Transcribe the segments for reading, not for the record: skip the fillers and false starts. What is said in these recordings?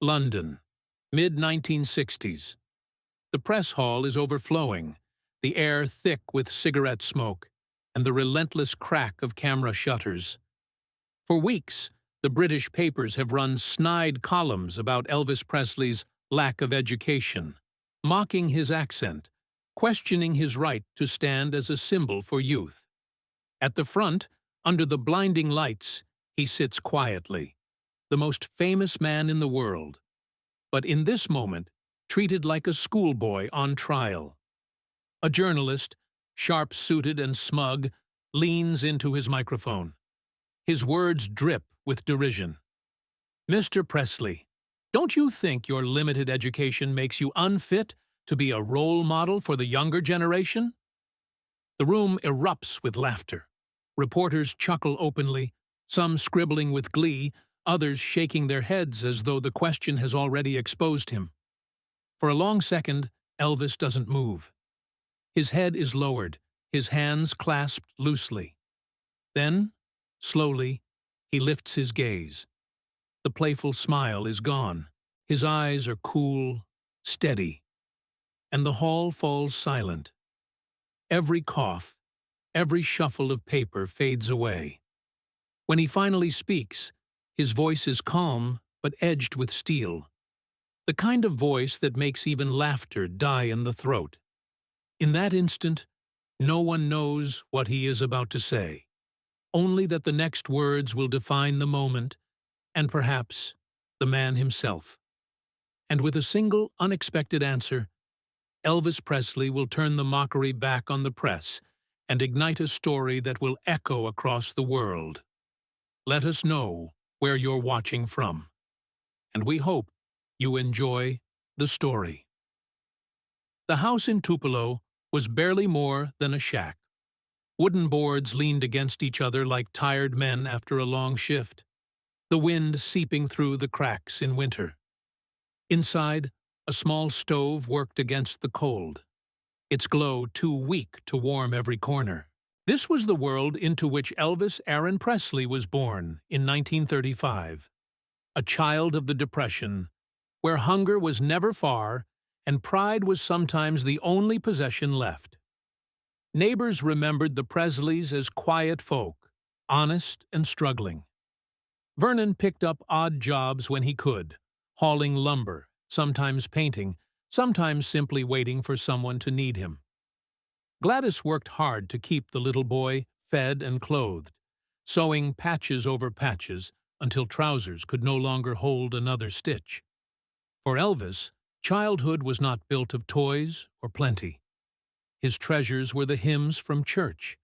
London, mid-1960s. The press hall is overflowing, the air thick with cigarette smoke, and the relentless crack of camera shutters. For weeks, the British papers have run snide columns about Elvis Presley's lack of education, mocking his accent, questioning his right to stand as a symbol for youth. At the front, under the blinding lights, he sits quietly, the most famous man in the world, but in this moment, treated like a schoolboy on trial. A journalist, sharp-suited and smug, leans into his microphone. His words drip with derision. "Mr. Presley, don't you think your limited education makes you unfit to be a role model for the younger generation?" The room erupts with laughter. Reporters chuckle openly, some scribbling with glee, others shaking their heads as though the question has already exposed him. For a long second, Elvis doesn't move. His head is lowered, his hands clasped loosely. Then, slowly, he lifts his gaze. The playful smile is gone. His eyes are cool, steady. And the hall falls silent. Every cough, every shuffle of paper fades away. When he finally speaks, his voice is calm but edged with steel. The kind of voice that makes even laughter die in the throat. In that instant, no one knows what he is about to say. Only that the next words will define the moment, and perhaps the man himself. And with a single unexpected answer, Elvis Presley will turn the mockery back on the press and ignite a story that will echo across the world. Let us know where you're watching from, and we hope you enjoy the story. The house in Tupelo was barely more than a shack. Wooden boards leaned against each other like tired men after a long shift, the wind seeping through the cracks in winter. Inside, a small stove worked against the cold, its glow too weak to warm every corner. This was the world into which Elvis Aaron Presley was born in 1935, a child of the Depression, where hunger was never far and pride was sometimes the only possession left. Neighbors remembered the Presleys as quiet folk, honest and struggling. Vernon picked up odd jobs when he could, hauling lumber, sometimes painting, sometimes simply waiting for someone to need him. Gladys worked hard to keep the little boy fed and clothed, sewing patches over patches until trousers could no longer hold another stitch. For Elvis, childhood was not built of toys or plenty. His treasures were the hymns from church,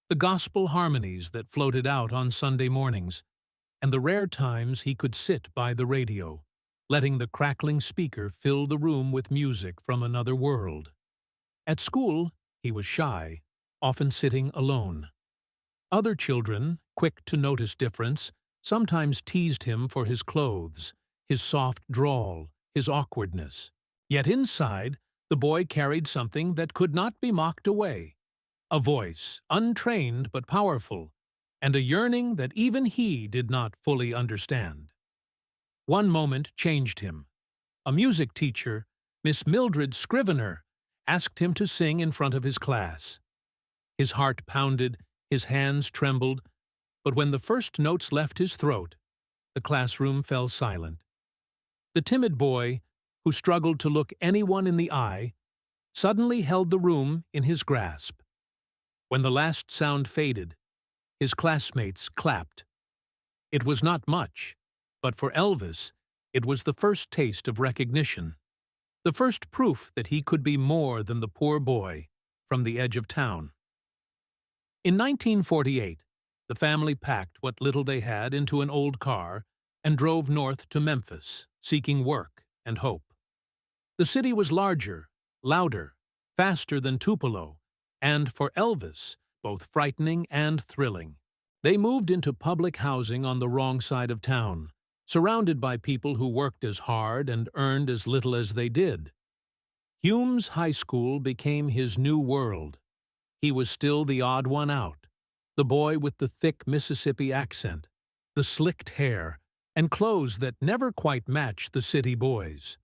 the gospel harmonies that floated out on Sunday mornings, and the rare times he could sit by the radio, letting the crackling speaker fill the room with music from another world. At school, he was shy, often sitting alone. Other children, quick to notice difference, sometimes teased him for his clothes, his soft drawl, his awkwardness. Yet inside, the boy carried something that could not be mocked away, a voice, untrained but powerful, and a yearning that even he did not fully understand. One moment changed him. A music teacher, Miss Mildred Scrivener, asked him to sing in front of his class. His heart pounded, his hands trembled, but when the first notes left his throat, the classroom fell silent. The timid boy, who struggled to look anyone in the eye, suddenly held the room in his grasp. When the last sound faded, his classmates clapped. It was not much, but for Elvis, it was the first taste of recognition, the first proof that he could be more than the poor boy from the edge of town. In 1948, the family packed what little they had into an old car and drove north to Memphis, seeking work and hope. The city was larger, louder, faster than Tupelo, and for Elvis, both frightening and thrilling. They moved into public housing on the wrong side of town, surrounded by people who worked as hard and earned as little as they did. Hume's high school became his new world. He was still the odd one out, the boy with the thick Mississippi accent, the slicked hair, and clothes that never quite matched the city boys.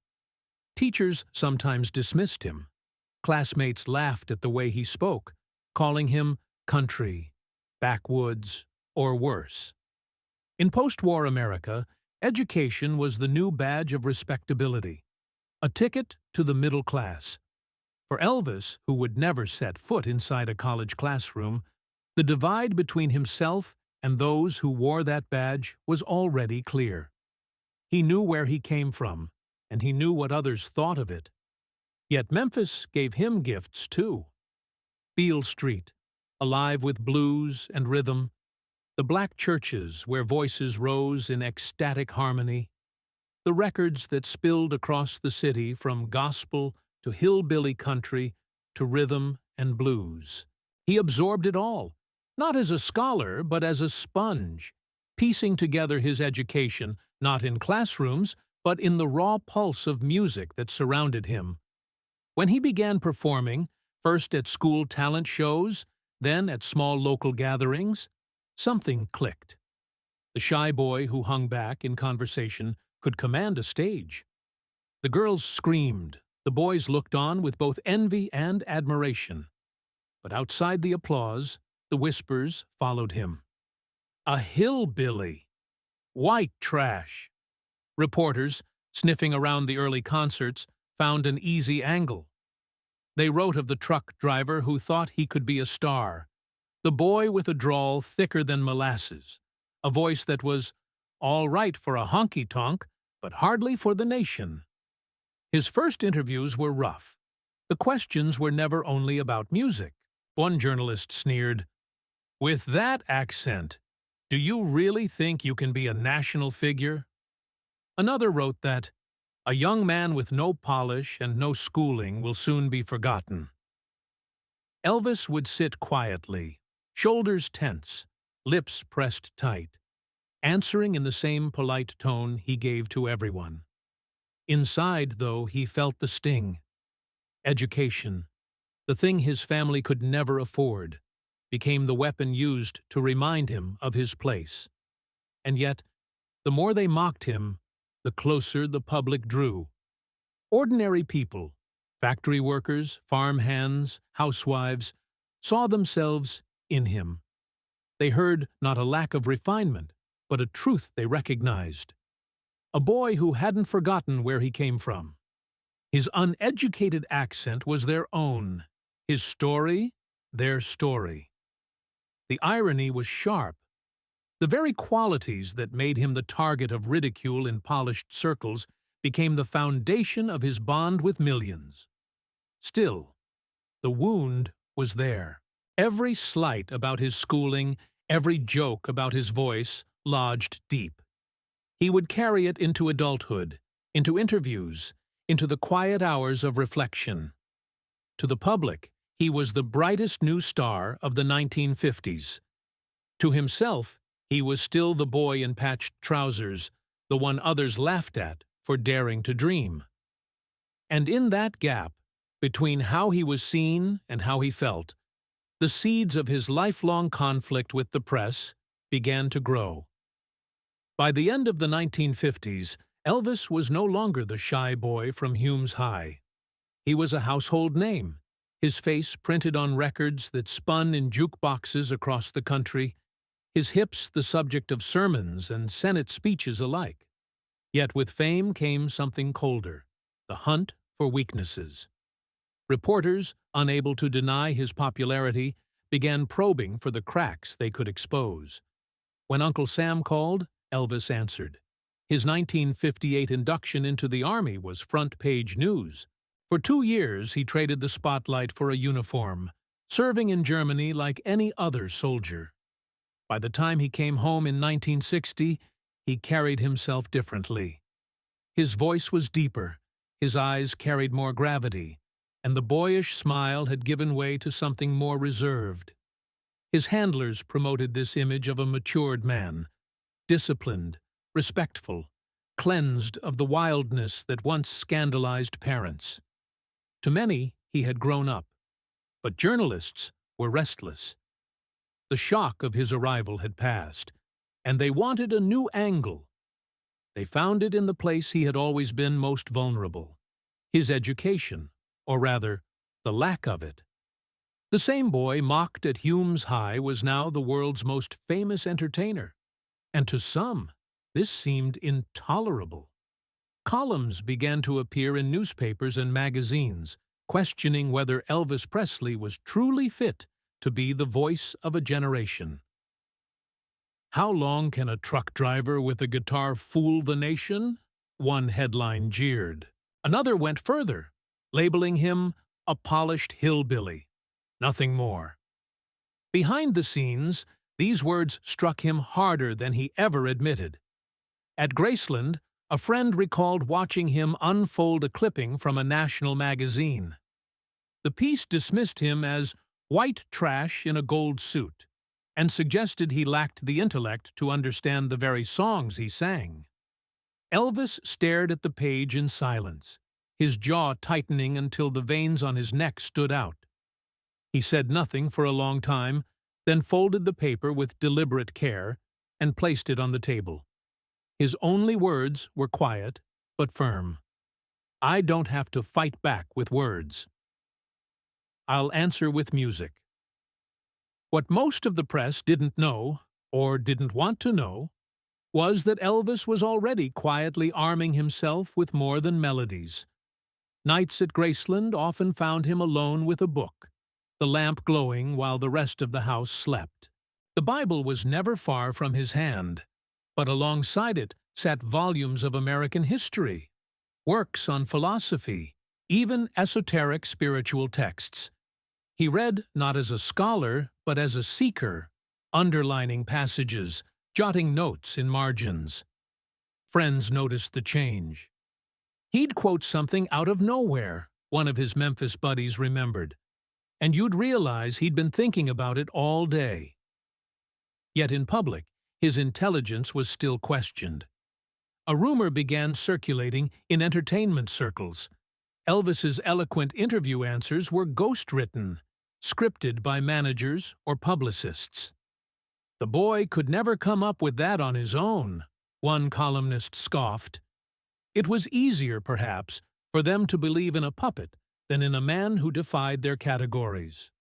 Teachers sometimes dismissed him. Classmates laughed at the way he spoke, calling him country, backwoods, or worse. In post-war America, education was the new badge of respectability, a ticket to the middle class. For Elvis, who would never set foot inside a college classroom, the divide between himself and those who wore that badge was already clear. He knew where he came from, and he knew what others thought of it. Yet Memphis gave him gifts too. Beale Street, alive with blues and rhythm, the black churches where voices rose in ecstatic harmony, the records that spilled across the city from gospel to hillbilly country to rhythm and blues. He absorbed it all, not as a scholar but as a sponge, piecing together his education not in classrooms but in the raw pulse of music that surrounded him. When he began performing, first at school talent shows, then at small local gatherings, something clicked. The shy boy who hung back in conversation could command a stage. The girls screamed, the boys looked on with both envy and admiration. But outside the applause, the whispers followed him. A hillbilly! White trash! Reporters, sniffing around the early concerts, found an easy angle. They wrote of the truck driver who thought he could be a star, the boy with a drawl thicker than molasses, a voice that was all right for a honky-tonk, but hardly for the nation. His first interviews were rough. The questions were never only about music. One journalist sneered, "With that accent, do you really think you can be a national figure?" Another wrote that, "A young man with no polish and no schooling will soon be forgotten." Elvis would sit quietly, shoulders tense, lips pressed tight, answering in the same polite tone he gave to everyone. Inside, though, he felt the sting. Education, the thing his family could never afford, became the weapon used to remind him of his place. And yet, the more they mocked him, the closer the public drew. Ordinary people, factory workers, farm hands, housewives, saw themselves in him. They heard not a lack of refinement, but a truth they recognized. A boy who hadn't forgotten where he came from. His uneducated accent was their own, his story, their story. The irony was sharp. The very qualities that made him the target of ridicule in polished circles became the foundation of his bond with millions. Still, the wound was there. Every slight about his schooling, every joke about his voice, lodged deep. He would carry it into adulthood, into interviews, into the quiet hours of reflection. To the public, he was the brightest new star of the 1950s. To himself, he was still the boy in patched trousers, the one others laughed at for daring to dream. And in that gap, between how he was seen and how he felt, the seeds of his lifelong conflict with the press began to grow. By the end of the 1950s, Elvis was no longer the shy boy from Hume's High. He was a household name, his face printed on records that spun in jukeboxes across the country, his hips the subject of sermons and Senate speeches alike. Yet with fame came something colder, the hunt for weaknesses. Reporters, unable to deny his popularity, began probing for the cracks they could expose. When Uncle Sam called, Elvis answered. His 1958 induction into the Army was front-page news. For 2 years, he traded the spotlight for a uniform, serving in Germany like any other soldier. By the time he came home in 1960, he carried himself differently. His voice was deeper, his eyes carried more gravity, and the boyish smile had given way to something more reserved. His handlers promoted this image of a matured man, disciplined, respectful, cleansed of the wildness that once scandalized parents. To many, he had grown up, but journalists were restless. The shock of his arrival had passed, and they wanted a new angle, They found it in the place he had always been most vulnerable: his education, or rather, the lack of it. The same boy mocked at Hume's High was now the world's most famous entertainer, and to some, this seemed intolerable. Columns began to appear in newspapers and magazines, questioning whether Elvis Presley was truly fit to be the voice of a generation. "How long can a truck driver with a guitar fool the nation?" one headline jeered. Another went further, labeling him a polished hillbilly. Nothing more. Behind the scenes, these words struck him harder than he ever admitted. At Graceland, a friend recalled watching him unfold a clipping from a national magazine. The piece dismissed him as white trash in a gold suit, and suggested he lacked the intellect to understand the very songs he sang. Elvis stared at the page in silence, his jaw tightening until the veins on his neck stood out. He said nothing for a long time, then folded the paper with deliberate care and placed it on the table. His only words were quiet but firm. "I don't have to fight back with words. I'll answer with music." What most of the press didn't know, or didn't want to know, was that Elvis was already quietly arming himself with more than melodies. Nights at Graceland often found him alone with a book, the lamp glowing while the rest of the house slept. The Bible was never far from his hand, but alongside it sat volumes of American history, works on philosophy, even esoteric spiritual texts. He read not as a scholar, but as a seeker, underlining passages, jotting notes in margins. Friends noticed the change. He'd quote something out of nowhere, one of his Memphis buddies remembered, and you'd realize he'd been thinking about it all day. Yet in public, his intelligence was still questioned. A rumor began circulating in entertainment circles. Elvis's eloquent interview answers were ghost-written, scripted by managers or publicists. "The boy could never come up with that on his own," one columnist scoffed. It was easier, perhaps, for them to believe in a puppet than in a man who defied their categories.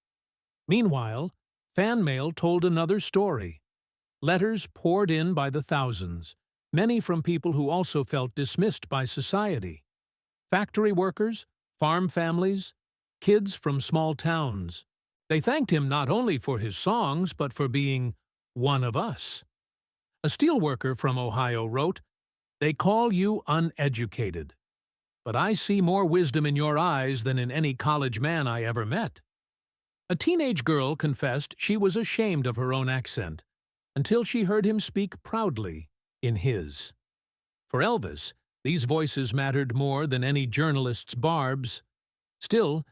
Meanwhile, fan mail told another story. Letters poured in by the thousands, many from people who also felt dismissed by society. Factory workers, farm families, kids from small towns. They thanked him not only for his songs, but for being one of us. A steelworker from Ohio wrote, "They call you uneducated, but I see more wisdom in your eyes than in any college man I ever met." A teenage girl confessed she was ashamed of her own accent, until she heard him speak proudly in his. For Elvis, these voices mattered more than any journalist's barbs. Still,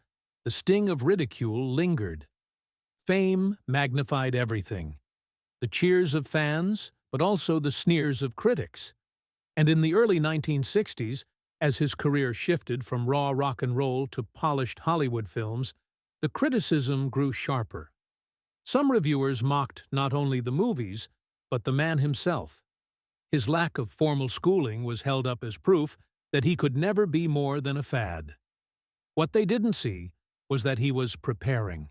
the sting of ridicule lingered. Fame magnified everything. The cheers of fans, but also the sneers of critics. And in the early 1960s, as his career shifted from raw rock and roll to polished Hollywood films, the criticism grew sharper. Some reviewers mocked not only the movies, but the man himself. His lack of formal schooling was held up as proof that he could never be more than a fad. What they didn't see was that he was preparing.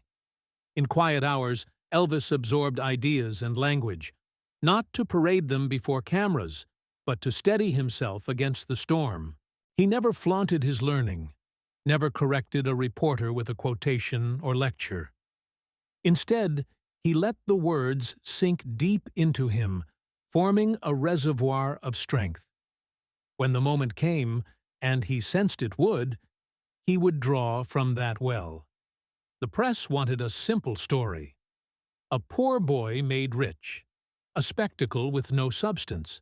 In quiet hours, Elvis absorbed ideas and language, not to parade them before cameras, but to steady himself against the storm. He never flaunted his learning, never corrected a reporter with a quotation or lecture. Instead, he let the words sink deep into him, forming a reservoir of strength. When the moment came, and he sensed it would, he would draw from that well. The press wanted a simple story. A poor boy made rich. A spectacle with no substance.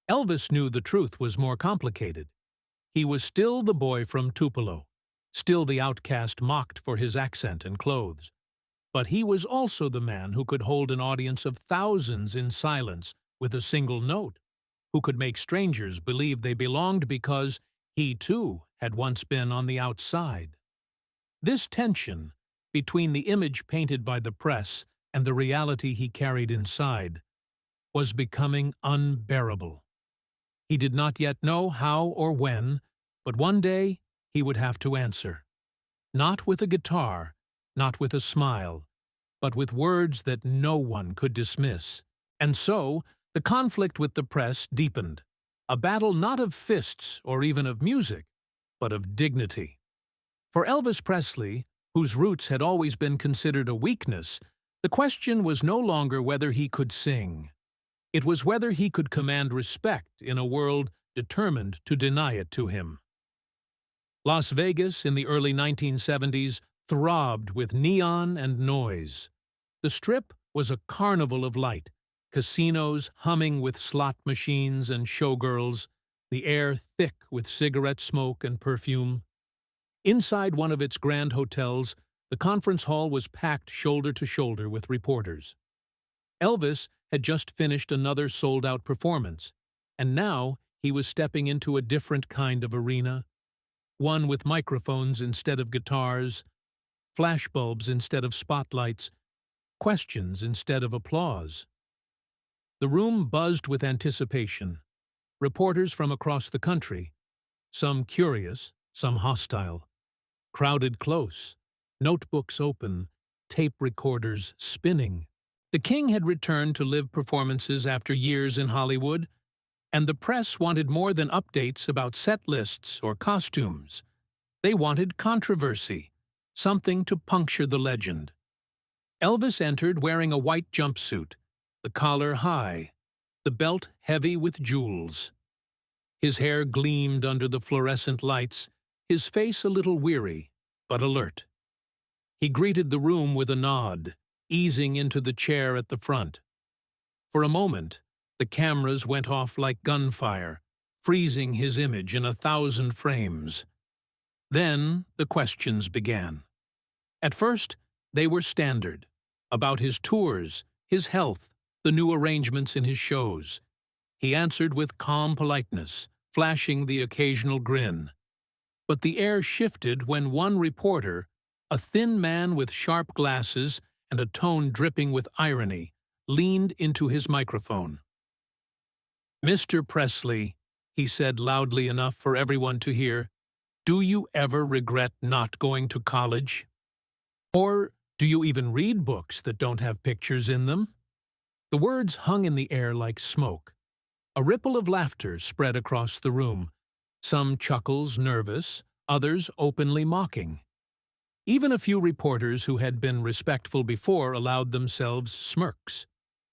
Elvis knew the truth was more complicated. He was still the boy from Tupelo, still the outcast mocked for his accent and clothes. But he was also the man who could hold an audience of thousands in silence with a single note, who could make strangers believe they belonged because he, too, had once been on the outside. This tension between the image painted by the press and the reality he carried inside was becoming unbearable. He did not yet know how or when, but one day he would have to answer. Not with a guitar, not with a smile, but with words that no one could dismiss. And so, the conflict with the press deepened. A battle not of fists or even of music, but of dignity. For Elvis Presley, whose roots had always been considered a weakness, the question was no longer whether he could sing. It was whether he could command respect in a world determined to deny it to him. Las Vegas in the early 1970s throbbed with neon and noise. The Strip was a carnival of light, casinos humming with slot machines and showgirls, the air thick with cigarette smoke and perfume. Inside one of its grand hotels, the conference hall was packed shoulder to shoulder with reporters. Elvis had just finished another sold-out performance, and now he was stepping into a different kind of arena, one with microphones instead of guitars, flashbulbs instead of spotlights, questions instead of applause. The room buzzed with anticipation. Reporters from across the country, some curious, some hostile, crowded close, notebooks open, tape recorders spinning. The king had returned to live performances after years in Hollywood, and the press wanted more than updates about set lists or costumes. They wanted controversy, something to puncture the legend. Elvis entered wearing a white jumpsuit, the collar high, the belt heavy with jewels. His hair gleamed under the fluorescent lights, his face a little weary, but alert. He greeted the room with a nod, easing into the chair at the front. For a moment, the cameras went off like gunfire, freezing his image in 1,000 frames. Then the questions began. At first, they were standard, about his tours, his health, the new arrangements in his shows. He answered with calm politeness, flashing the occasional grin. But the air shifted when one reporter, a thin man with sharp glasses and a tone dripping with irony, leaned into his microphone. "Mr. Presley," he said loudly enough for everyone to hear, "do you ever regret not going to college? Or do you even read books that don't have pictures in them?" The words hung in the air like smoke. A ripple of laughter spread across the room, some chuckles nervous, others openly mocking. Even a few reporters who had been respectful before allowed themselves smirks.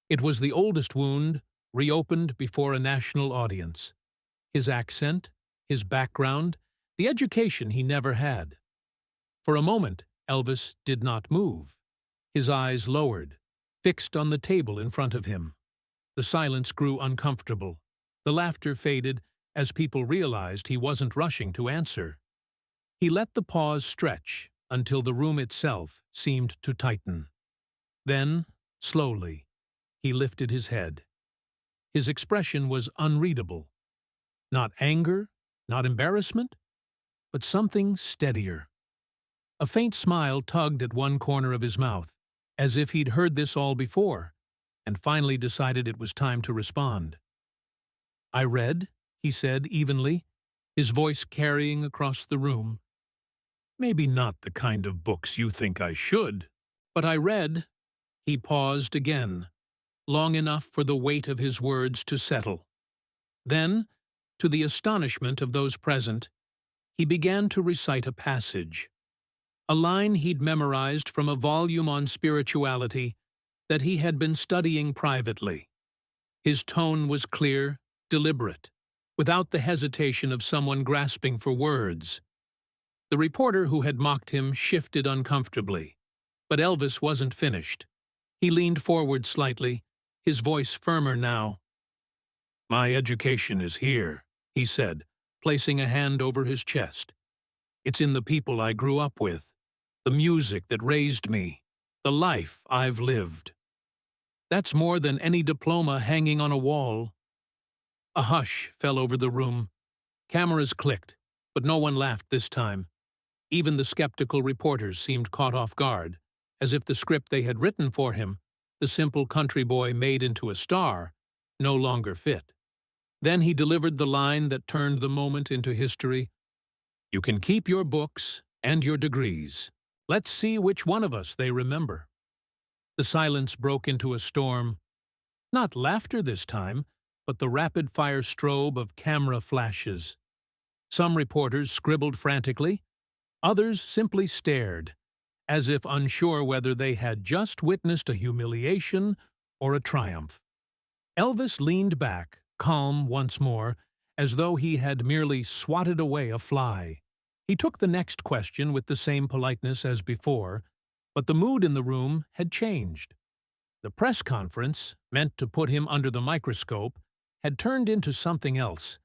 It was the oldest wound, reopened before a national audience. His accent, his background, the education he never had. For a moment, Elvis did not move. His eyes lowered, fixed on the table in front of him. The silence grew uncomfortable. The laughter faded as people realized he wasn't rushing to answer. He let the pause stretch until the room itself seemed to tighten. Then, slowly, he lifted his head. His expression was unreadable. Not anger, not embarrassment, but something steadier. A faint smile tugged at one corner of his mouth, as if he'd heard this all before, and finally decided it was time to respond. "I read," he said evenly, his voice carrying across the room. "Maybe not the kind of books you think I should, but I read." He paused again, long enough for the weight of his words to settle. Then, to the astonishment of those present, he began to recite a passage, a line he'd memorized from a volume on spirituality that he had been studying privately. His tone was clear, deliberate, without the hesitation of someone grasping for words. The reporter who had mocked him shifted uncomfortably, but Elvis wasn't finished. He leaned forward slightly, his voice firmer now. "My education is here," he said, placing a hand over his chest. "It's in the people I grew up with, the music that raised me, the life I've lived. That's more than any diploma hanging on a wall." A hush fell over the room. Cameras clicked, but no one laughed this time. Even the skeptical reporters seemed caught off guard, as if the script they had written for him, the simple country boy made into a star, no longer fit. Then he delivered the line that turned the moment into history. "You can keep your books and your degrees. Let's see which one of us they remember." The silence broke into a storm. Not laughter this time, but the rapid-fire strobe of camera flashes. Some reporters scribbled frantically. Others simply stared, as if unsure whether they had just witnessed a humiliation or a triumph. Elvis leaned back, calm once more, as though he had merely swatted away a fly. He took the next question with the same politeness as before, but the mood in the room had changed. The press conference, meant to put him under the microscope, had turned into something else.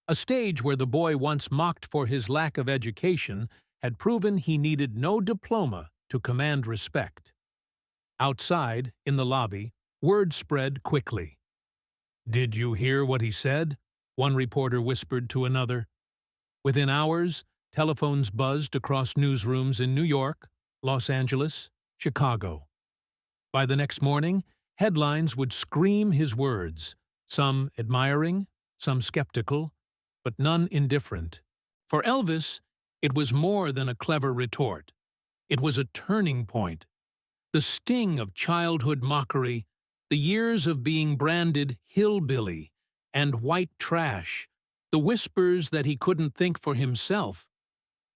A stage where the boy once mocked for his lack of education had proven he needed no diploma to command respect. Outside, in the lobby, word spread quickly. "Did you hear what he said?" one reporter whispered to another. Within hours, telephones buzzed across newsrooms in New York, Los Angeles, Chicago. By the next morning, headlines would scream his words, some admiring, some skeptical, but none indifferent. For Elvis, it was more than a clever retort. It was a turning point. The sting of childhood mockery, the years of being branded hillbilly and white trash, the whispers that he couldn't think for himself,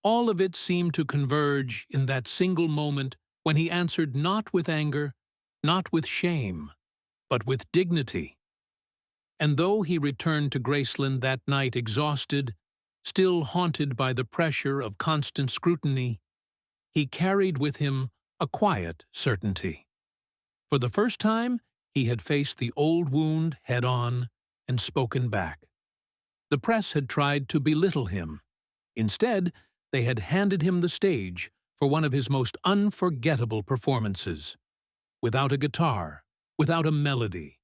all of it seemed to converge in that single moment when he answered not with anger, not with shame, but with dignity. And though he returned to Graceland that night exhausted, still haunted by the pressure of constant scrutiny, he carried with him a quiet certainty. For the first time, he had faced the old wound head-on and spoken back. The press had tried to belittle him. Instead, they had handed him the stage for one of his most unforgettable performances. Without a guitar, without a melody,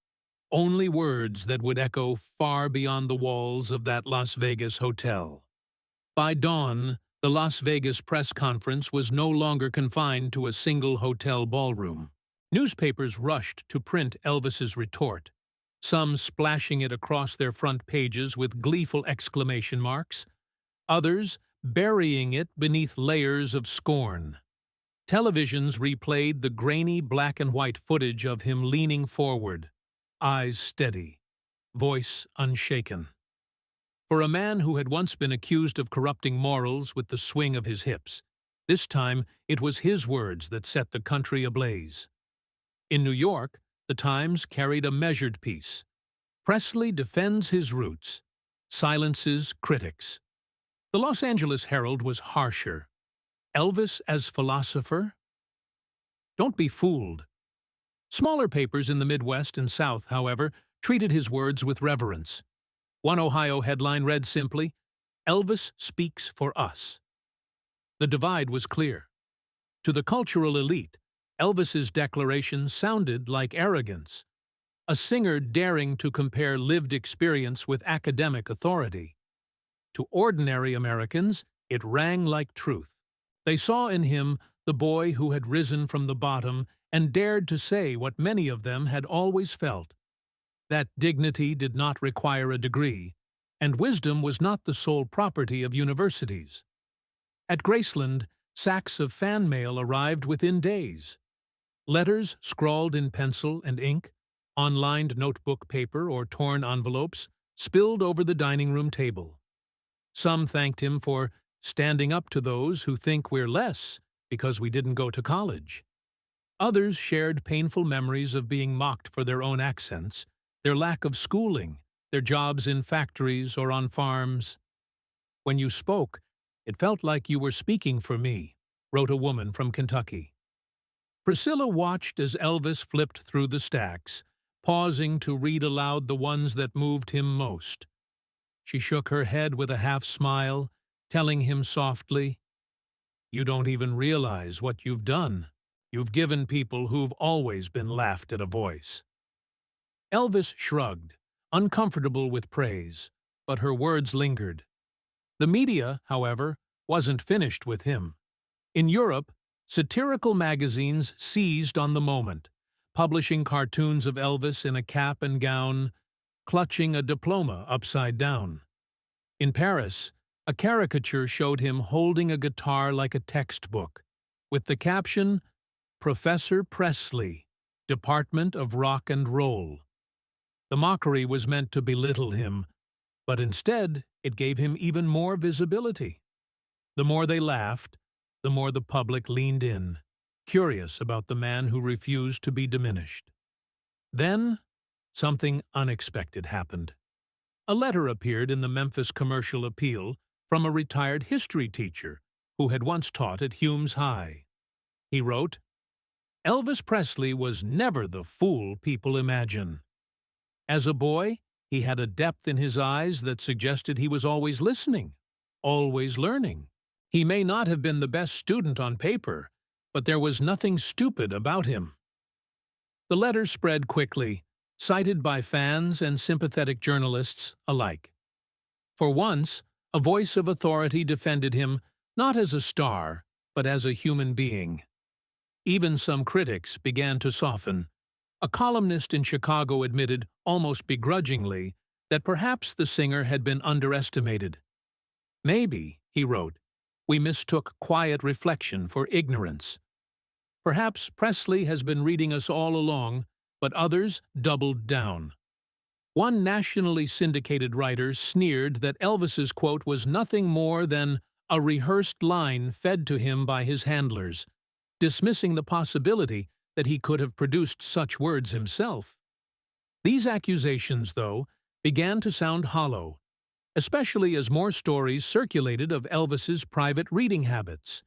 only words that would echo far beyond the walls of that Las Vegas hotel. By dawn, the Las Vegas press conference was no longer confined to a single hotel ballroom. Newspapers rushed to print Elvis's retort, some splashing it across their front pages with gleeful exclamation marks, others burying it beneath layers of scorn. Televisions replayed the grainy black-and-white footage of him leaning forward, eyes steady, voice unshaken. For a man who had once been accused of corrupting morals with the swing of his hips, this time it was his words that set the country ablaze. In New York, the Times carried a measured piece. Presley defends his roots, silences critics. The Los Angeles Herald was harsher. Elvis as philosopher? Don't be fooled. Smaller papers in the Midwest and South, however, treated his words with reverence. One Ohio headline read simply, "Elvis speaks for us." The divide was clear. To the cultural elite, Elvis's declaration sounded like arrogance, a singer daring to compare lived experience with academic authority. To ordinary Americans, it rang like truth. They saw in him the boy who had risen from the bottom and dared to say what many of them had always felt. That dignity did not require a degree, and wisdom was not the sole property of universities. At Graceland, sacks of fan mail arrived within days. Letters scrawled in pencil and ink, on lined notebook paper or torn envelopes, spilled over the dining room table. Some thanked him for standing up to those who think we're less because we didn't go to college. Others shared painful memories of being mocked for their own accents, their lack of schooling, their jobs in factories or on farms. "When you spoke, it felt like you were speaking for me," wrote a woman from Kentucky. Priscilla watched as Elvis flipped through the stacks, pausing to read aloud the ones that moved him most. She shook her head with a half-smile, telling him softly, "You don't even realize what you've done. You've given people who've always been laughed at a voice." Elvis shrugged, uncomfortable with praise, but her words lingered. The media, however, wasn't finished with him. In Europe, satirical magazines seized on the moment, publishing cartoons of Elvis in a cap and gown, clutching a diploma upside down. In Paris, a caricature showed him holding a guitar like a textbook, with the caption, "Professor Presley, Department of Rock and Roll." The mockery was meant to belittle him, but instead it gave him even more visibility. The more they laughed, the more the public leaned in, curious about the man who refused to be diminished. Then, something unexpected happened. A letter appeared in the Memphis Commercial Appeal from a retired history teacher who had once taught at Hume's High. He wrote, "Elvis Presley was never the fool people imagine. As a boy, he had a depth in his eyes that suggested he was always listening, always learning. He may not have been the best student on paper, but there was nothing stupid about him." The letter spread quickly, cited by fans and sympathetic journalists alike. For once, a voice of authority defended him not as a star, but as a human being. Even some critics began to soften. A columnist in Chicago admitted, almost begrudgingly, that perhaps the singer had been underestimated. "Maybe," he wrote, "we mistook quiet reflection for ignorance. Perhaps Presley has been reading us all along, but others doubled down." One nationally syndicated writer sneered that Elvis's quote was nothing more than a rehearsed line fed to him by his handlers, dismissing the possibility that he could have produced such words himself. These accusations, though, began to sound hollow, especially as more stories circulated of Elvis's private reading habits.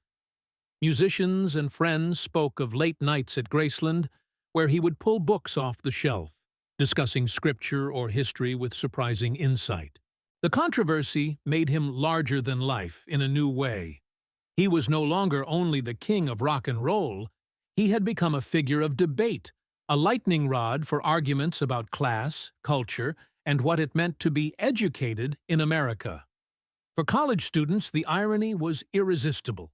Musicians and friends spoke of late nights at Graceland, where he would pull books off the shelf, discussing scripture or history with surprising insight. The controversy made him larger than life in a new way. He was no longer only the king of rock and roll, he had become a figure of debate, a lightning rod for arguments about class, culture, and what it meant to be educated in America. For college students, the irony was irresistible.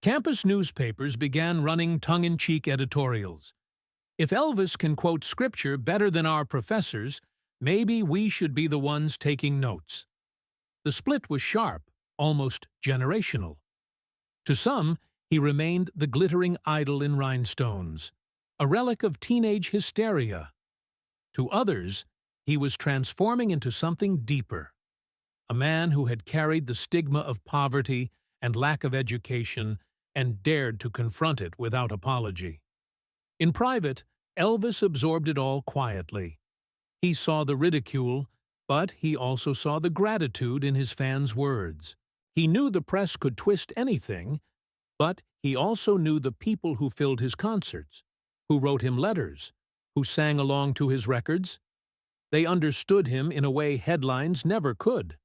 Campus newspapers began running tongue-in-cheek editorials. "If Elvis can quote scripture better than our professors, maybe we should be the ones taking notes." The split was sharp, almost generational. To some, he remained the glittering idol in rhinestones, a relic of teenage hysteria. To others, he was transforming into something deeper, a man who had carried the stigma of poverty and lack of education and dared to confront it without apology. In private, Elvis absorbed it all quietly. He saw the ridicule, but he also saw the gratitude in his fans' words. He knew the press could twist anything, but he also knew the people who filled his concerts, who wrote him letters, who sang along to his records. They understood him in a way headlines never could.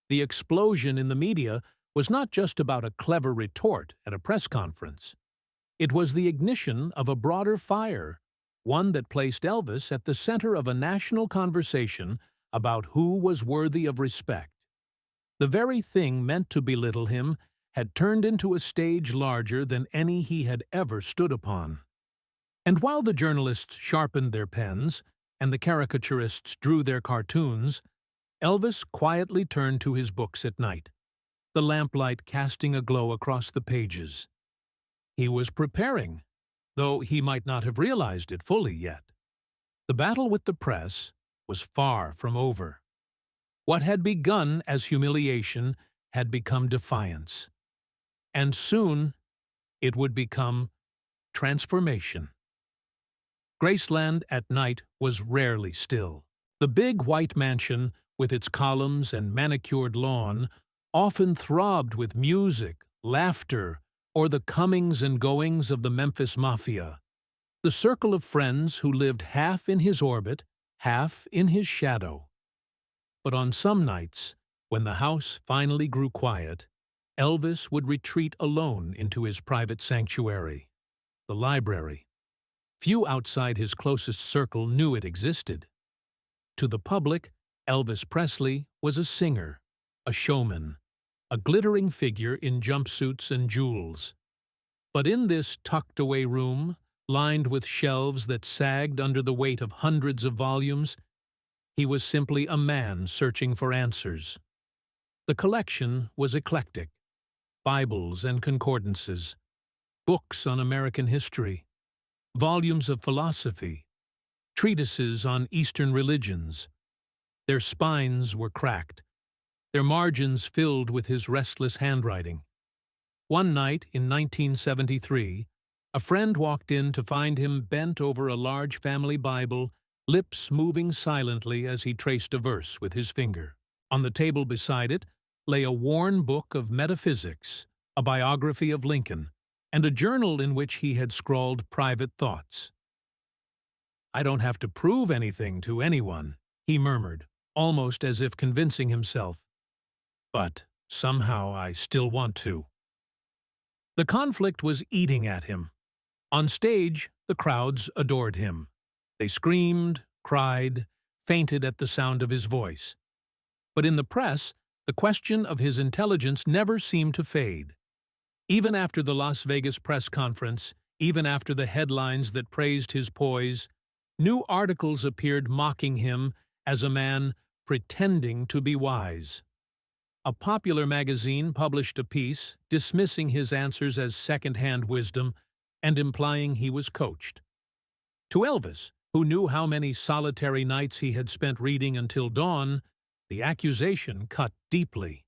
The explosion in the media was not just about a clever retort at a press conference. It was the ignition of a broader fire, one that placed Elvis at the center of a national conversation about who was worthy of respect. The very thing meant to belittle him had turned into a stage larger than any he had ever stood upon. And while the journalists sharpened their pens and the caricaturists drew their cartoons, Elvis quietly turned to his books at night, the lamplight casting a glow across the pages. He was preparing, though he might not have realized it fully yet. The battle with the press was far from over. What had begun as humiliation had become defiance. And soon it would become transformation. Graceland at night was rarely still. The big white mansion, with its columns and manicured lawn, often throbbed with music, laughter, or the comings and goings of the Memphis Mafia. The circle of friends who lived half in his orbit, half in his shadow. But on some nights, when the house finally grew quiet, Elvis would retreat alone into his private sanctuary, the library. Few outside his closest circle knew it existed. To the public, Elvis Presley was a singer, a showman, a glittering figure in jumpsuits and jewels. But in this tucked-away room, lined with shelves that sagged under the weight of hundreds of volumes, He was simply a man searching for answers. The collection was eclectic: Bibles and concordances, books on American history, volumes of philosophy, treatises on Eastern religions. Their spines were cracked, their margins filled with his restless handwriting. One night in 1973, a friend walked in to find him bent over a large family Bible, lips moving silently as he traced a verse with his finger. On the table beside it lay a worn book of metaphysics, a biography of Lincoln, and a journal in which he had scrawled private thoughts. "I don't have to prove anything to anyone," he murmured, almost as if convincing himself. "But somehow I still want to." The conflict was eating at him. On stage, the crowds adored him. They screamed, cried, fainted at the sound of his voice. But in the press, the question of his intelligence never seemed to fade. Even after the Las Vegas press conference, even after the headlines that praised his poise, new articles appeared mocking him as a man pretending to be wise. A popular magazine published a piece dismissing his answers as second-hand wisdom and implying he was coached. To Elvis, who knew how many solitary nights he had spent reading until dawn, the accusation cut deeply.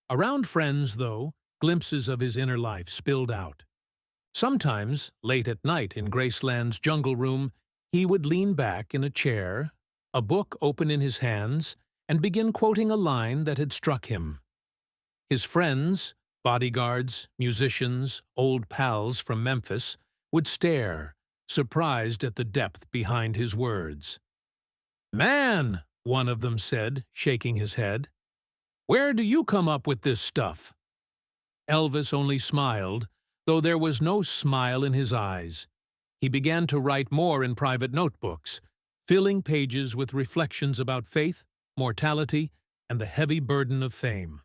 Around friends, though, glimpses of his inner life spilled out. Sometimes, late at night in Graceland's jungle room, he would lean back in a chair, a book open in his hands, and begin quoting a line that had struck him. His friends, bodyguards, musicians, old pals from Memphis, would stare, surprised at the depth behind his words. "Man," one of them said, shaking his head, "where do you come up with this stuff?" Elvis only smiled, though there was no smile in his eyes. He began to write more in private notebooks, filling pages with reflections about faith, mortality, and the heavy burden of fame.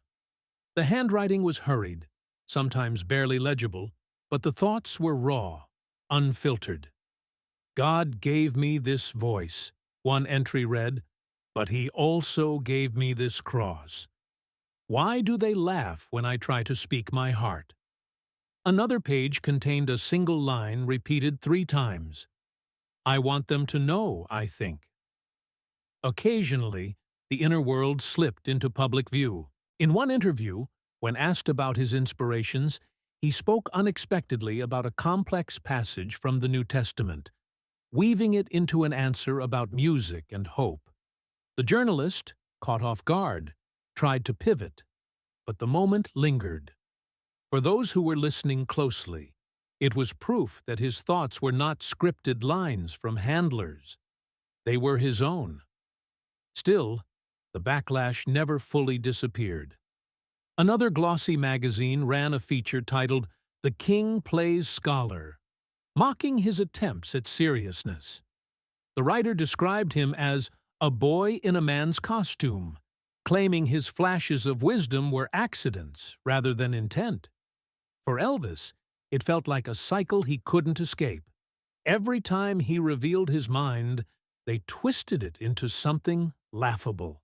The handwriting was hurried, sometimes barely legible, but the thoughts were raw, unfiltered. "God gave me this voice," one entry read, "but He also gave me this cross. Why do they laugh when I try to speak my heart?" Another page contained a single line repeated 3 times. "I want them to know, I think." Occasionally, the inner world slipped into public view. In one interview, when asked about his inspirations, he spoke unexpectedly about a complex passage from the New Testament, weaving it into an answer about music and hope. The journalist, caught off guard, tried to pivot, but the moment lingered. For those who were listening closely, it was proof that his thoughts were not scripted lines from handlers. They were his own. Still, the backlash never fully disappeared. Another glossy magazine ran a feature titled "The King Plays Scholar," mocking his attempts at seriousness. The writer described him as a boy in a man's costume, claiming his flashes of wisdom were accidents rather than intent. For Elvis, it felt like a cycle he couldn't escape. Every time he revealed his mind, they twisted it into something laughable.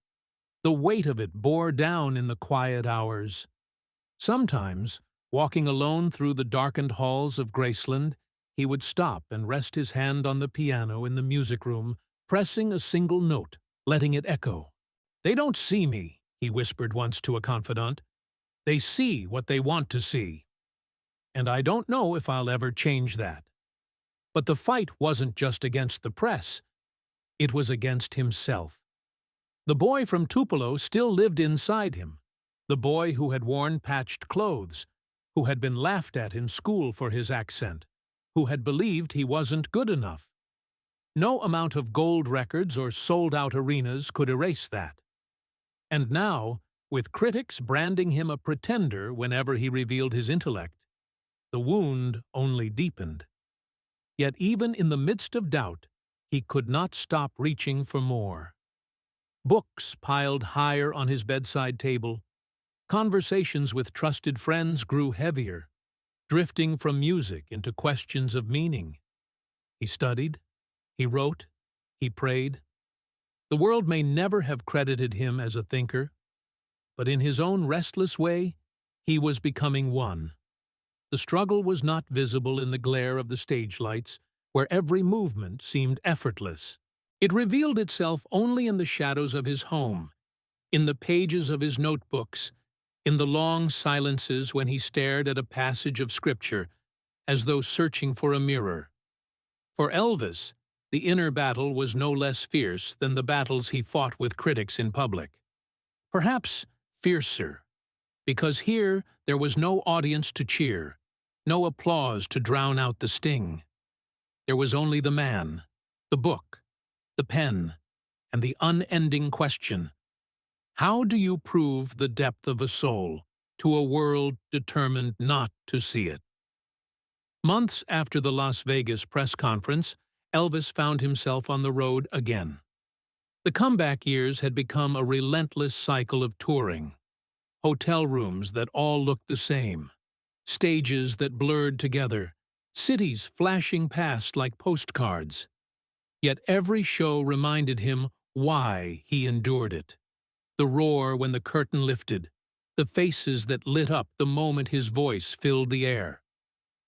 The weight of it bore down in the quiet hours. Sometimes, walking alone through the darkened halls of Graceland, he would stop and rest his hand on the piano in the music room, pressing a single note, letting it echo. "They don't see me," he whispered once to a confidant. "They see what they want to see. And I don't know if I'll ever change that." But the fight wasn't just against the press. It was against himself. The boy from Tupelo still lived inside him, the boy who had worn patched clothes, who had been laughed at in school for his accent, who had believed he wasn't good enough. No amount of gold records or sold-out arenas could erase that. And now, with critics branding him a pretender whenever he revealed his intellect, the wound only deepened. Yet even in the midst of doubt, he could not stop reaching for more. Books piled higher on his bedside table. Conversations with trusted friends grew heavier, drifting from music into questions of meaning. He studied, he wrote, he prayed. The world may never have credited him as a thinker, but in his own restless way, he was becoming one. The struggle was not visible in the glare of the stage lights, where every movement seemed effortless. It revealed itself only in the shadows of his home, in the pages of his notebooks, in the long silences when he stared at a passage of scripture, as though searching for a mirror. For Elvis, the inner battle was no less fierce than the battles he fought with critics in public. Perhaps fiercer, because here there was no audience to cheer, no applause to drown out the sting. There was only the man, the book, the pen, and the unending question: how do you prove the depth of a soul to a world determined not to see it? Months after the Las Vegas press conference, Elvis found himself on the road again. The comeback years had become a relentless cycle of touring. Hotel rooms that all looked the same, stages that blurred together, cities flashing past like postcards. Yet every show reminded him why he endured it. The roar when the curtain lifted, the faces that lit up the moment his voice filled the air.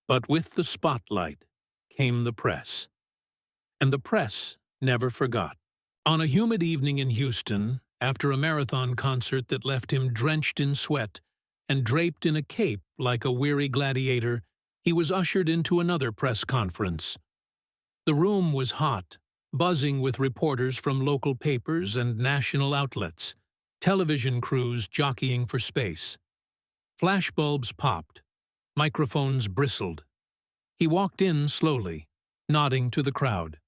But with the spotlight came the press. And the press never forgot. On a humid evening in Houston, after a marathon concert that left him drenched in sweat and draped in a cape like a weary gladiator, he was ushered into another press conference. The room was hot, buzzing with reporters from local papers and national outlets, television crews jockeying for space. Flashbulbs popped, microphones bristled. He walked in slowly, nodding to the crowd.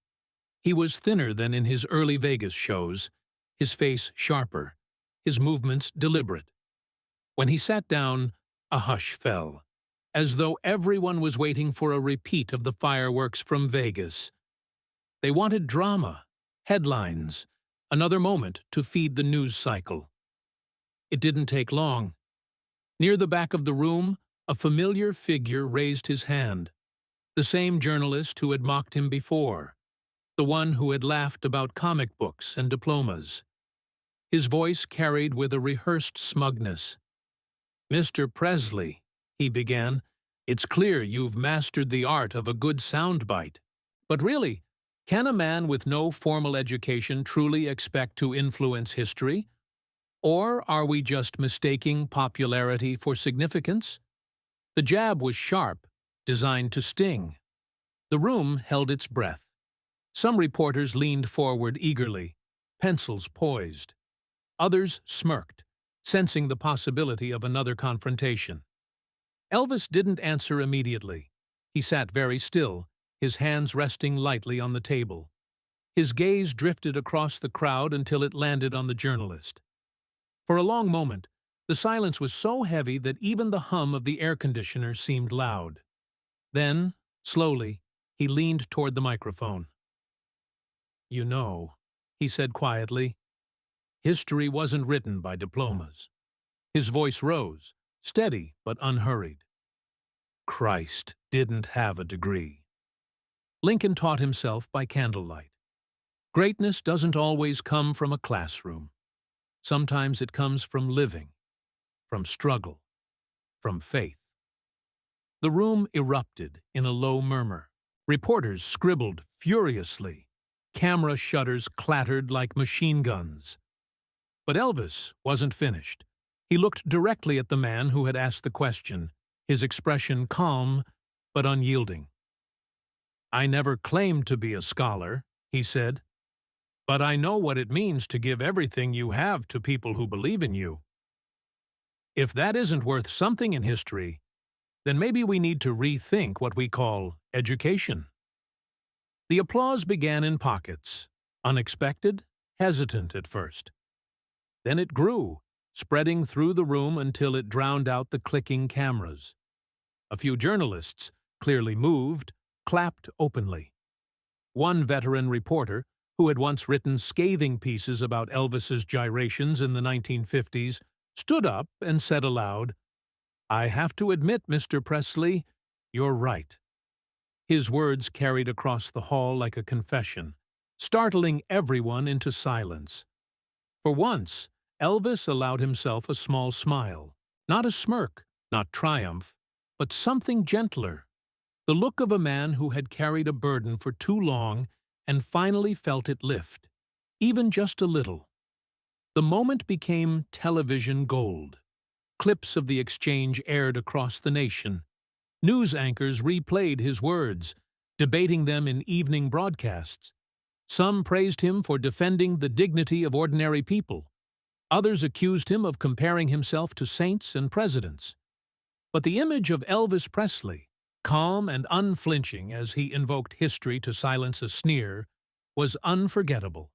He was thinner than in his early Vegas shows, his face sharper, his movements deliberate. When he sat down, a hush fell, as though everyone was waiting for a repeat of the fireworks from Vegas. They wanted drama, headlines, another moment to feed the news cycle. It didn't take long. Near the back of the room, a familiar figure raised his hand. The same journalist who had mocked him before, the one who had laughed about comic books and diplomas. His voice carried with a rehearsed smugness. "Mr. Presley," he began, "it's clear you've mastered the art of a good soundbite. But really, can a man with no formal education truly expect to influence history? Or are we just mistaking popularity for significance?" The jab was sharp, designed to sting. The room held its breath. Some reporters leaned forward eagerly, pencils poised. Others smirked, sensing the possibility of another confrontation. Elvis didn't answer immediately. He sat very still, his hands resting lightly on the table. His gaze drifted across the crowd until it landed on the journalist. For a long moment, the silence was so heavy that even the hum of the air conditioner seemed loud. Then, slowly, he leaned toward the microphone. "You know," he said quietly, "history wasn't written by diplomas." His voice rose, steady but unhurried. "Christ didn't have a degree. Lincoln taught himself by candlelight. Greatness doesn't always come from a classroom. Sometimes it comes from living, from struggle, from faith." The room erupted in a low murmur. Reporters scribbled furiously. Camera shutters clattered like machine guns. But Elvis wasn't finished. He looked directly at the man who had asked the question, his expression calm but unyielding. "I never claimed to be a scholar," he said, "but I know what it means to give everything you have to people who believe in you. If that isn't worth something in history, then maybe we need to rethink what we call education." The applause began in pockets, unexpected, hesitant at first. Then it grew, spreading through the room until it drowned out the clicking cameras. A few journalists, clearly moved, clapped openly. One veteran reporter, who had once written scathing pieces about Elvis's gyrations in the 1950s, stood up and said aloud, "I have to admit, Mr. Presley, you're right." His words carried across the hall like a confession, startling everyone into silence. For once, Elvis allowed himself a small smile. Not a smirk, not triumph, but something gentler. The look of a man who had carried a burden for too long and finally felt it lift, even just a little. The moment became television gold. Clips of the exchange aired across the nation. News anchors replayed his words, debating them in evening broadcasts. Some praised him for defending the dignity of ordinary people. Others accused him of comparing himself to saints and presidents. But the image of Elvis Presley, calm and unflinching as he invoked history to silence a sneer, was unforgettable.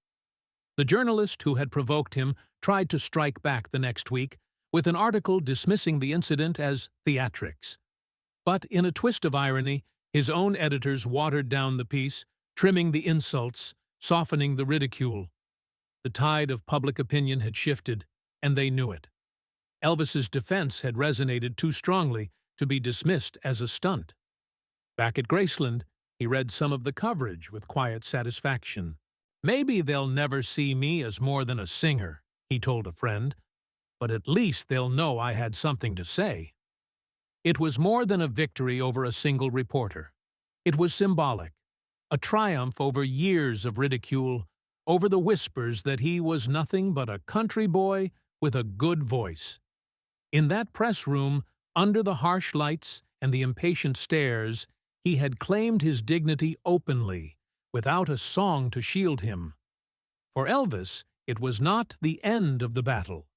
The journalist who had provoked him tried to strike back the next week with an article dismissing the incident as theatrics. But in a twist of irony, his own editors watered down the piece, trimming the insults, softening the ridicule. The tide of public opinion had shifted, and they knew it. Elvis's defense had resonated too strongly to be dismissed as a stunt. Back at Graceland, he read some of the coverage with quiet satisfaction. "Maybe they'll never see me as more than a singer," he told a friend, "but at least they'll know I had something to say." It was more than a victory over a single reporter. It was symbolic, a triumph over years of ridicule, over the whispers that he was nothing but a country boy with a good voice. In that press room, under the harsh lights and the impatient stares, he had claimed his dignity openly, without a song to shield him. For Elvis, it was not the end of the battle,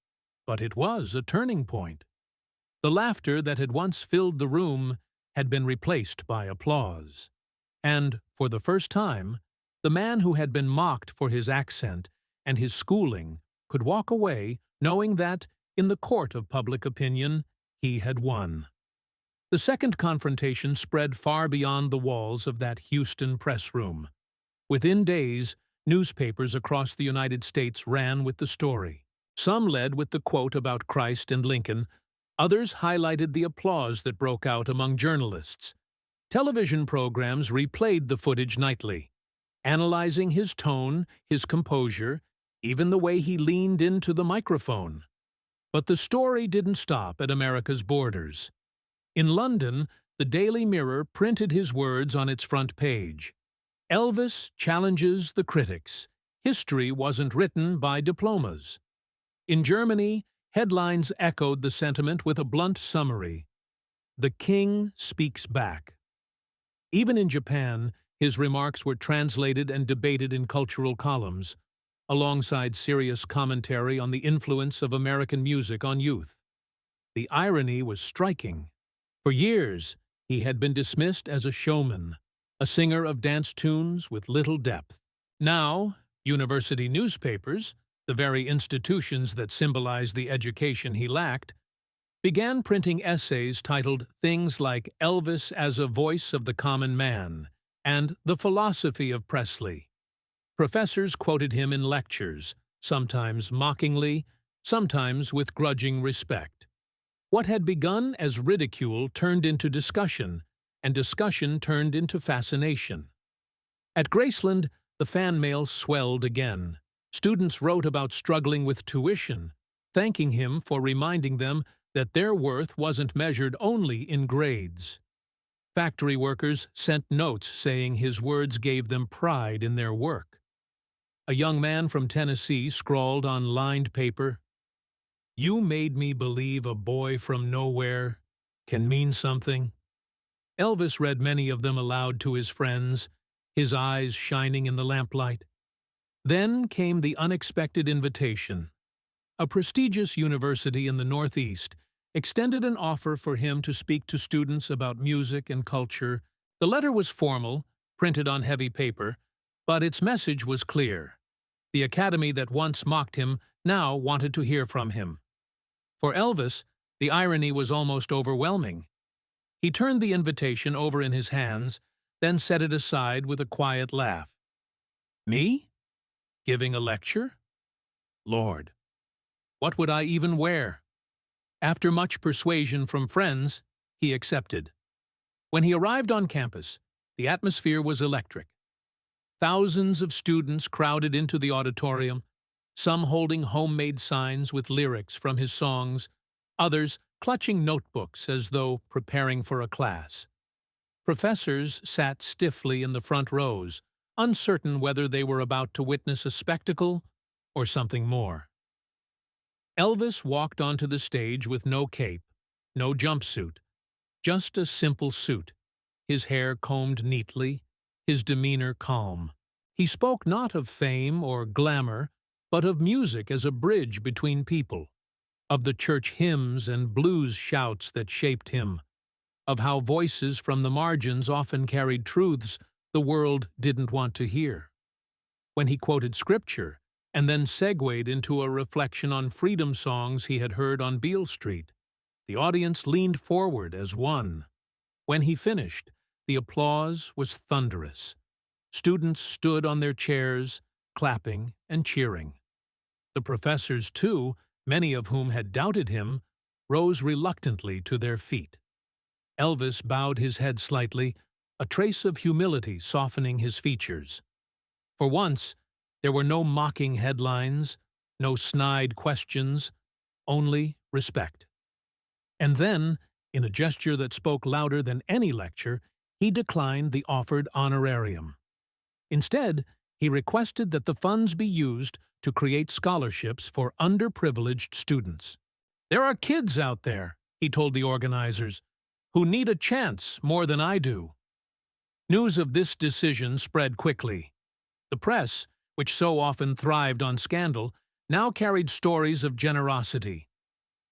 but it was a turning point. The laughter that had once filled the room had been replaced by applause. And, for the first time, the man who had been mocked for his accent and his schooling could walk away knowing that, in the court of public opinion, he had won. The second confrontation spread far beyond the walls of that Houston press room. Within days, newspapers across the United States ran with the story. Some led with the quote about Christ and Lincoln. Others highlighted the applause that broke out among journalists. Television programs replayed the footage nightly, analyzing his tone, his composure, even the way he leaned into the microphone. But the story didn't stop at America's borders. In London, the Daily Mirror printed his words on its front page. "Elvis challenges the critics. History wasn't written by diplomas." In Germany, headlines echoed the sentiment with a blunt summary: "The King speaks back." Even in Japan, his remarks were translated and debated in cultural columns, alongside serious commentary on the influence of American music on youth. The irony was striking. For years, he had been dismissed as a showman, a singer of dance tunes with little depth. Now, university newspapers, the very institutions that symbolized the education he lacked, began printing essays titled things like "Elvis as a Voice of the Common Man" and "The Philosophy of Presley." Professors quoted him in lectures, sometimes mockingly, sometimes with grudging respect. What had begun as ridicule turned into discussion, and discussion turned into fascination. At Graceland, the fan mail swelled again. Students wrote about struggling with tuition, thanking him for reminding them that their worth wasn't measured only in grades. Factory workers sent notes saying his words gave them pride in their work. A young man from Tennessee scrawled on lined paper, "You made me believe a boy from nowhere can mean something." Elvis read many of them aloud to his friends, his eyes shining in the lamplight. Then came the unexpected invitation. A prestigious university in the Northeast extended an offer for him to speak to students about music and culture. The letter was formal, printed on heavy paper, but its message was clear. The academy that once mocked him now wanted to hear from him. For Elvis, the irony was almost overwhelming. He turned the invitation over in his hands, then set it aside with a quiet laugh. "Me? Giving a lecture? Lord, what would I even wear?" After much persuasion from friends, he accepted. When he arrived on campus, the atmosphere was electric. Thousands of students crowded into the auditorium, some holding homemade signs with lyrics from his songs, others clutching notebooks as though preparing for a class. Professors sat stiffly in the front rows, uncertain whether they were about to witness a spectacle or something more. Elvis walked onto the stage with no cape, no jumpsuit, just a simple suit, his hair combed neatly, his demeanor calm. He spoke not of fame or glamour, but of music as a bridge between people, of the church hymns and blues shouts that shaped him, of how voices from the margins often carried truths the world didn't want to hear. When he quoted scripture, and then segued into a reflection on freedom songs he had heard on Beale Street, the audience leaned forward as one. When he finished, the applause was thunderous. Students stood on their chairs, clapping and cheering. The professors, too, many of whom had doubted him, rose reluctantly to their feet. Elvis bowed his head slightly, a trace of humility softening his features. For once, there were no mocking headlines, no snide questions, only respect. And then, in a gesture that spoke louder than any lecture, he declined the offered honorarium. Instead, he requested that the funds be used to create scholarships for underprivileged students. "There are kids out there," he told the organizers, "who need a chance more than I do." News of this decision spread quickly. The press, which so often thrived on scandal, now carried stories of generosity.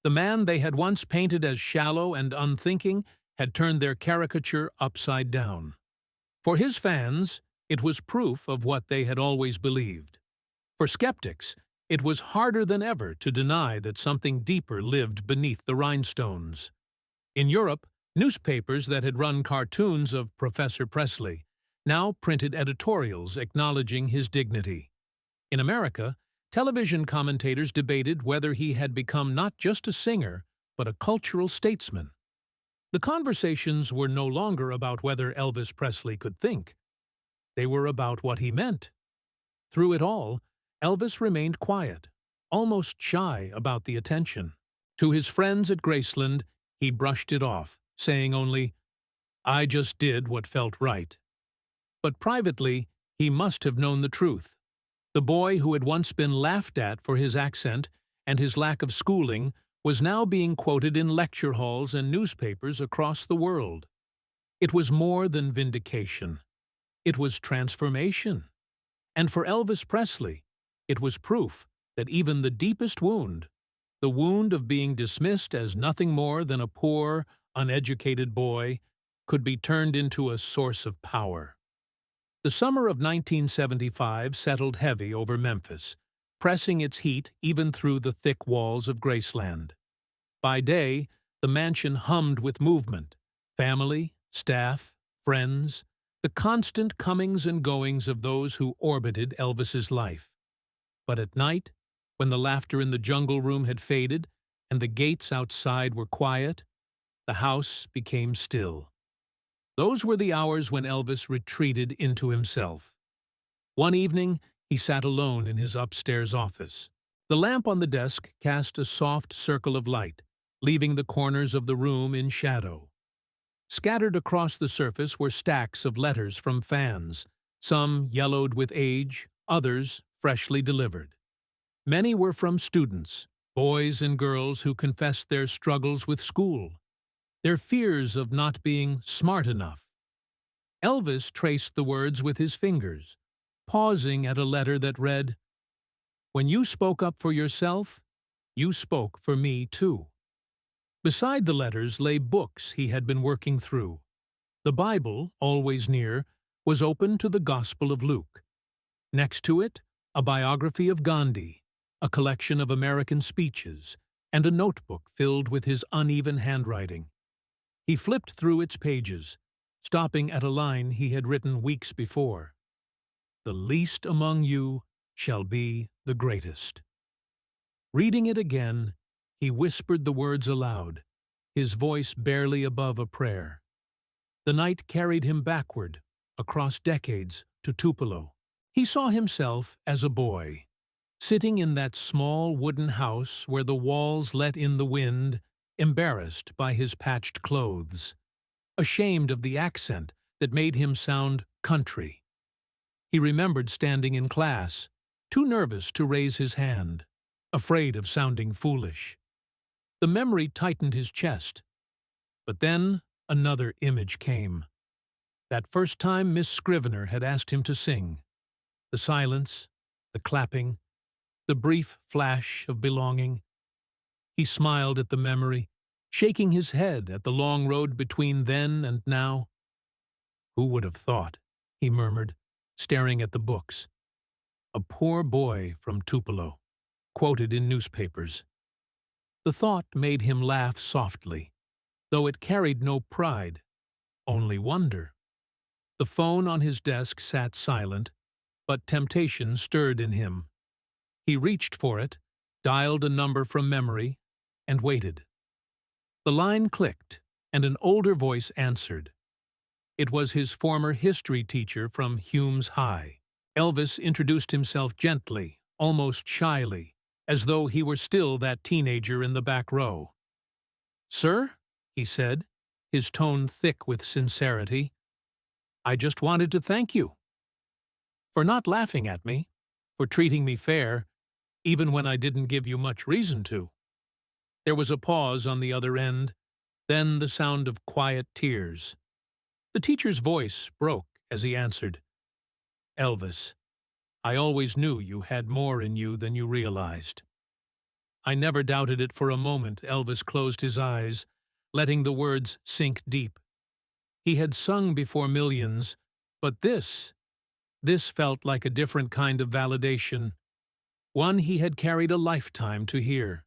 The man they had once painted as shallow and unthinking had turned their caricature upside down. For his fans, it was proof of what they had always believed. For skeptics, it was harder than ever to deny that something deeper lived beneath the rhinestones. In Europe, newspapers that had run cartoons of Professor Presley now printed editorials acknowledging his dignity. In America, television commentators debated whether he had become not just a singer, but a cultural statesman. The conversations were no longer about whether Elvis Presley could think. They were about what he meant. Through it all, Elvis remained quiet, almost shy about the attention. To his friends at Graceland, he brushed it off, saying only, "I just did what felt right." But privately, he must have known the truth. The boy who had once been laughed at for his accent and his lack of schooling was now being quoted in lecture halls and newspapers across the world. It was more than vindication. It was transformation. And for Elvis Presley, it was proof that even the deepest wound, the wound of being dismissed as nothing more than a poor, uneducated boy, could be turned into a source of power. The summer of 1975 settled heavy over Memphis, pressing its heat even through the thick walls of Graceland. By day, the mansion hummed with movement, family, staff, friends, the constant comings and goings of those who orbited Elvis's life. But at night, when the laughter in the jungle room had faded and the gates outside were quiet, the house became still. Those were the hours when Elvis retreated into himself. One evening, he sat alone in his upstairs office. The lamp on the desk cast a soft circle of light, leaving the corners of the room in shadow. Scattered across the surface were stacks of letters from fans, some yellowed with age, others freshly delivered. Many were from students, boys and girls who confessed their struggles with school, their fears of not being smart enough. Elvis traced the words with his fingers, pausing at a letter that read, "When you spoke up for yourself, you spoke for me too." Beside the letters lay books he had been working through. The Bible, always near, was open to the Gospel of Luke. Next to it, a biography of Gandhi, a collection of American speeches, and a notebook filled with his uneven handwriting. He flipped through its pages, stopping at a line he had written weeks before. "The least among you shall be the greatest." Reading it again, he whispered the words aloud, his voice barely above a prayer. The night carried him backward, across decades, to Tupelo. He saw himself as a boy, sitting in that small wooden house where the walls let in the wind, embarrassed by his patched clothes, ashamed of the accent that made him sound country. He remembered standing in class, too nervous to raise his hand, afraid of sounding foolish. The memory tightened his chest. But then another image came. That first time Miss Scrivener had asked him to sing. The silence, the clapping, the brief flash of belonging. He smiled at the memory, shaking his head at the long road between then and now. "Who would have thought?" he murmured, staring at the books. "A poor boy from Tupelo," quoted in newspapers. The thought made him laugh softly, though it carried no pride, only wonder. The phone on his desk sat silent, but temptation stirred in him. He reached for it, dialed a number from memory, and waited. The line clicked, and an older voice answered. It was his former history teacher from Hume's High. Elvis introduced himself gently, almost shyly, as though he were still that teenager in the back row. "Sir," he said, his tone thick with sincerity, "I just wanted to thank you for not laughing at me, for treating me fair, even when I didn't give you much reason to." There was a pause on the other end, then the sound of quiet tears. The teacher's voice broke as he answered, "Elvis, I always knew you had more in you than you realized." "I never doubted it for a moment." Elvis closed his eyes, letting the words sink deep. He had sung before millions, but this felt like a different kind of validation, one he had carried a lifetime to hear.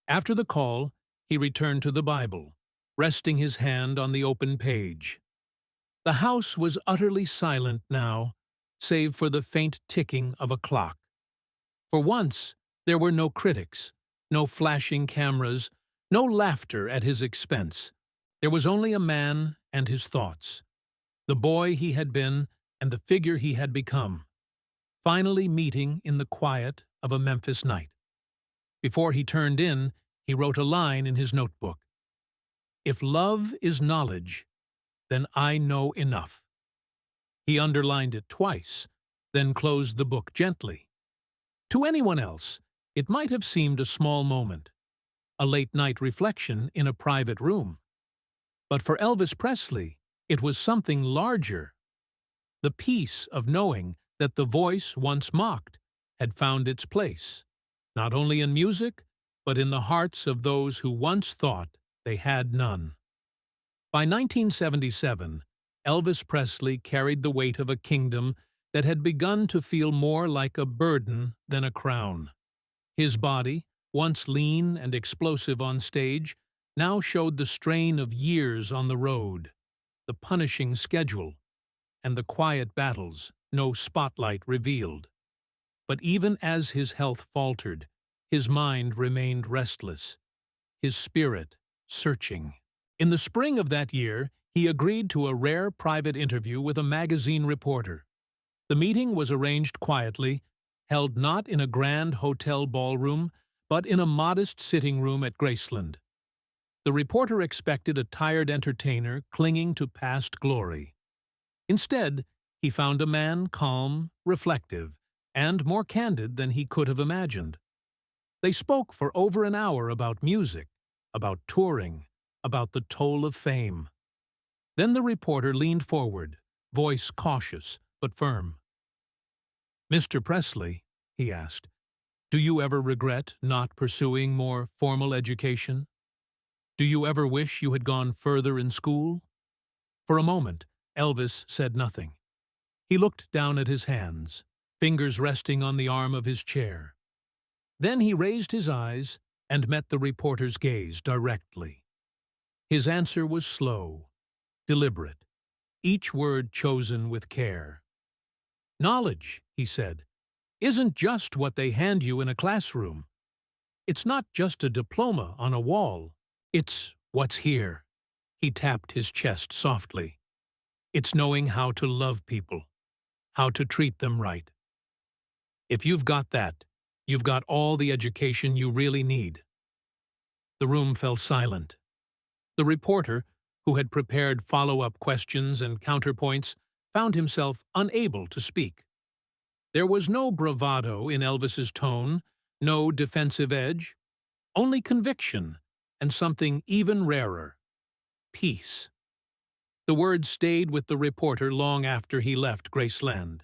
After the call, he returned to the Bible, resting his hand on the open page. The house was utterly silent now, save for the faint ticking of a clock. For once, there were no critics, no flashing cameras, no laughter at his expense. There was only a man and his thoughts, the boy he had been and the figure he had become, finally meeting in the quiet of a Memphis night. Before he turned in, he wrote a line in his notebook. "If love is knowledge, then I know enough." He underlined it twice, then closed the book gently. To anyone else, it might have seemed a small moment, a late-night reflection in a private room. But for Elvis Presley, it was something larger. The peace of knowing that the voice once mocked had found its place, not only in music, but in the hearts of those who once thought they had none. By 1977, Elvis Presley carried the weight of a kingdom that had begun to feel more like a burden than a crown. His body, once lean and explosive on stage, now showed the strain of years on the road, the punishing schedule, and the quiet battles no spotlight revealed. But even as his health faltered, his mind remained restless, his spirit searching. In the spring of that year, he agreed to a rare private interview with a magazine reporter. The meeting was arranged quietly, held not in a grand hotel ballroom, but in a modest sitting room at Graceland. The reporter expected a tired entertainer clinging to past glory. Instead, he found a man calm, reflective, and more candid than he could have imagined. They spoke for over an hour about music, about touring, about the toll of fame. Then the reporter leaned forward, voice cautious but firm. "Mr. Presley," he asked, "do you ever regret not pursuing more formal education? Do you ever wish you had gone further in school?" For a moment, Elvis said nothing. He looked down at his hands, fingers resting on the arm of his chair. Then he raised his eyes and met the reporter's gaze directly. His answer was slow, deliberate, each word chosen with care. "Knowledge," he said, "isn't just what they hand you in a classroom. It's not just a diploma on a wall. It's what's here." He tapped his chest softly. "It's knowing how to love people, how to treat them right. If you've got that, you've got all the education you really need. The room fell silent. The reporter, who had prepared follow-up questions and counterpoints, found himself unable to speak. There was no bravado in Elvis's tone, no defensive edge, only conviction, and something even rarer: peace. The words stayed with the reporter long after he left Graceland.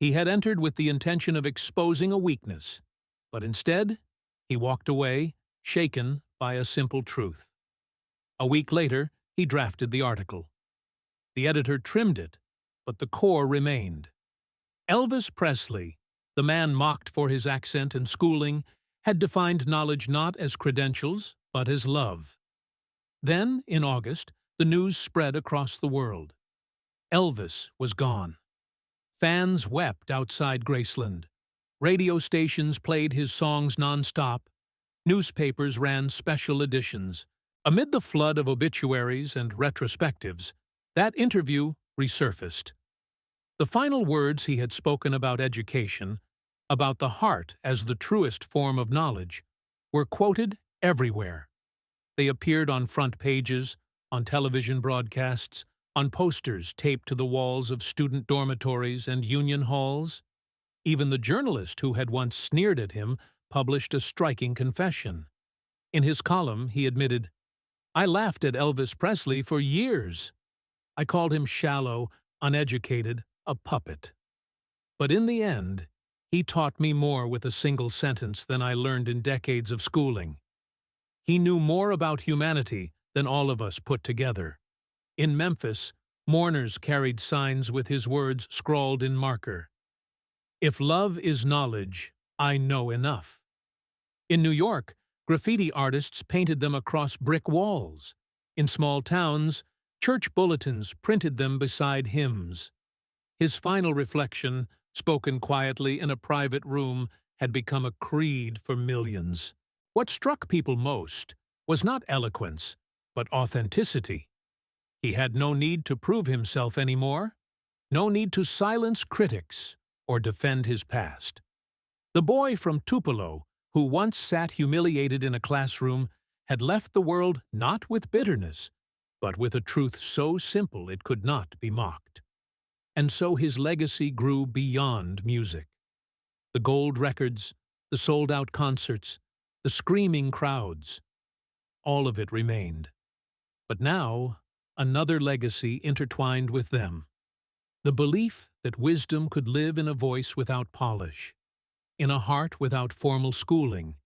He had entered with the intention of exposing a weakness, but instead, he walked away, shaken by a simple truth. A week later, he drafted the article. The editor trimmed it, but the core remained. Elvis Presley, the man mocked for his accent and schooling, had defined knowledge not as credentials, but as love. Then, in August, the news spread across the world. Elvis was gone. Fans wept outside Graceland. Radio stations played his songs non-stop. Newspapers ran special editions. Amid the flood of obituaries and retrospectives, that interview resurfaced. The final words he had spoken about education, about the heart as the truest form of knowledge, were quoted everywhere. They appeared on front pages, on television broadcasts, on posters taped to the walls of student dormitories and union halls. Even the journalist who had once sneered at him published a striking confession. In his column, he admitted, "I laughed at Elvis Presley for years. I called him shallow, uneducated, a puppet. But in the end, he taught me more with a single sentence than I learned in decades of schooling. He knew more about humanity than all of us put together." In Memphis, mourners carried signs with his words scrawled in marker. "If love is knowledge, I know enough." In New York, graffiti artists painted them across brick walls. In small towns, church bulletins printed them beside hymns. His final reflection, spoken quietly in a private room, had become a creed for millions. What struck people most was not eloquence, but authenticity. He had no need to prove himself anymore, no need to silence critics or defend his past. The boy from Tupelo, who once sat humiliated in a classroom, had left the world not with bitterness, but with a truth so simple it could not be mocked. And so his legacy grew beyond music. The gold records, the sold-out concerts, the screaming crowds, all of it remained. But now, another legacy intertwined with them: the belief that wisdom could live in a voice without polish, in a heart without formal schooling,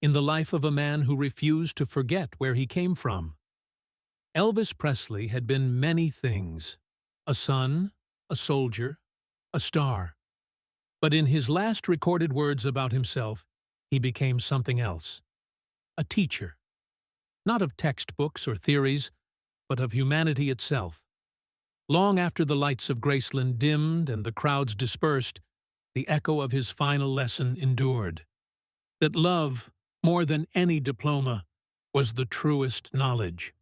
in the life of a man who refused to forget where he came from. Elvis Presley had been many things: a son, a soldier, a star. But in his last recorded words about himself, he became something else: a teacher. Not of textbooks or theories, but of humanity itself. Long after the lights of Graceland dimmed and the crowds dispersed, the echo of his final lesson endured: that love, more than any diploma, was the truest knowledge.